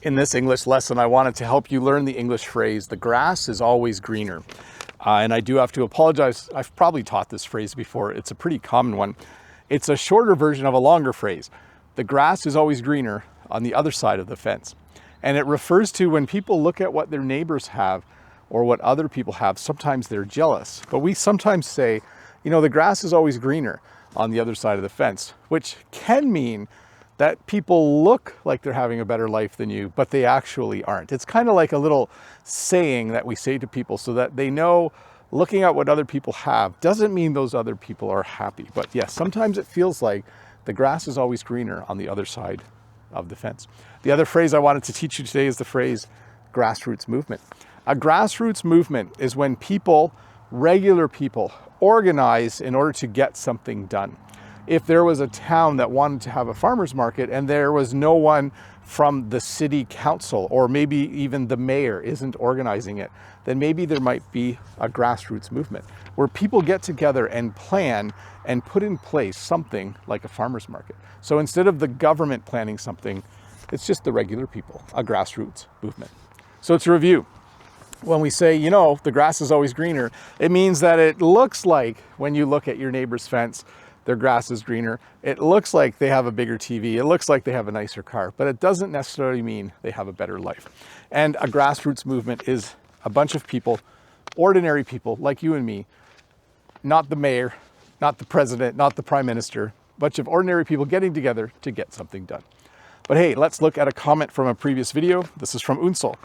In this English lesson, I wanted to help you learn the English phrase, the grass is always greener. And I do have to apologize. I've probably taught this phrase before. It's a pretty common one. It's a shorter version of a longer phrase. The grass is always greener on the other side of the fence. And it refers to when people look at what their neighbors have or what other people have, sometimes they're jealous. But we sometimes say, you know, the grass is always greener on the other side of the fence, which can mean that people look like they're having a better life than you, but they actually aren't. It's kind of like a little saying that we say to people so that they know looking at what other people have doesn't mean those other people are happy. But yes, sometimes it feels like the grass is always greener on the other side of the fence. The other phrase I wanted to teach you today is the phrase grassroots movement. A grassroots movement is when people, regular people, organize in order to get something done. If there was a town that wanted to have a farmer's market and there was no one from the city council or maybe even the mayor isn't organizing it, then maybe there might be a grassroots movement where people get together and plan and put in place something like a farmer's market. So instead of the government planning something, it's just the regular people, a grassroots movement. So to review, when we say, you know, the grass is always greener, it means that it looks like when you look at your neighbor's fence, their grass is greener. It looks like they have a bigger TV. It looks like they have a nicer car, but it doesn't necessarily mean they have a better life. And a grassroots movement is a bunch of people, ordinary people like you and me, not the mayor, not the president, not the prime minister, a bunch of ordinary people getting together to get something done. But hey, let's look at a comment from a previous video. This is from Unsel.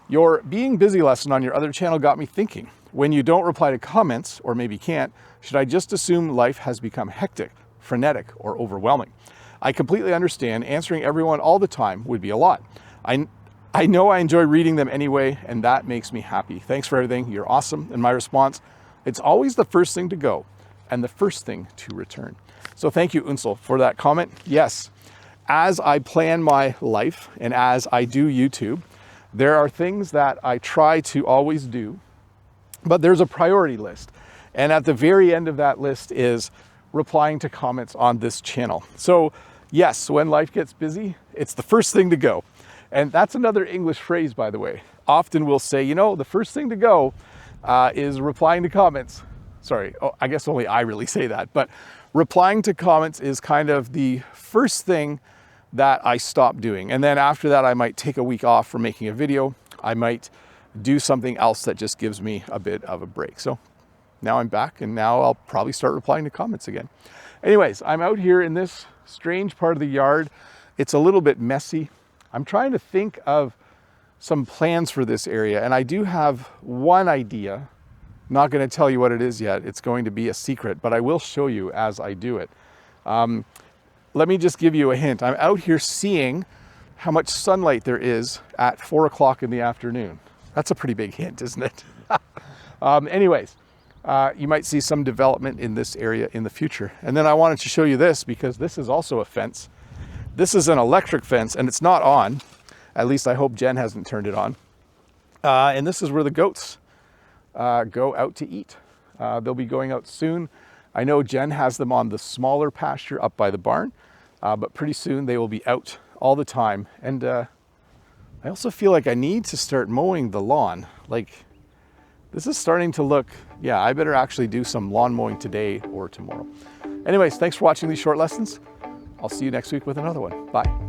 Your being busy lesson on your other channel got me thinking. When you don't reply to comments, or maybe can't, should I just assume life has become hectic, frenetic, or overwhelming? I completely understand answering everyone all the time would be a lot. I know I enjoy reading them anyway, and that makes me happy. Thanks for everything. You're awesome. And my response, it's always the first thing to go and the first thing to return. So thank you, Unsel, for that comment. Yes, as I plan my life and as I do YouTube, there are things that I try to always do, but there's a priority list. And at the very end of that list is replying to comments on this channel. So yes, when life gets busy, it's the first thing to go. And that's another English phrase, by the way. Often we'll say, you know, the first thing to go is replying to comments. Sorry, I guess only I really say that, but replying to comments is kind of the first thing that I stop doing. And then after that, I might take a week off from making a video. I might do something else that just gives me a bit of a break. So now I'm back and now I'll probably start replying to comments again. Anyways, I'm out here in this strange part of the yard. It's a little bit messy. I'm trying to think of some plans for this area, and I do have one idea. Not going to tell you what it is yet. It's going to be a secret, but I will show you as I do it. Let me just give you a hint. I'm out here seeing how much sunlight there is at 4 o'clock in the afternoon. That's a pretty big hint, isn't it? Anyways, you might see some development in this area in the future. And then I wanted to show you this because this is also a fence. This is an electric fence and it's not on. At least I hope Jen hasn't turned it on. And this is where the goats go out to eat. They'll be going out soon. I know Jen has them on the smaller pasture up by the barn, but pretty soon they will be out all the time. And I also feel like I need to start mowing the lawn. Like, this is starting to look, yeah, I better actually do some lawn mowing today or tomorrow. Anyways, thanks for watching these short lessons. I'll see you next week with another one. Bye.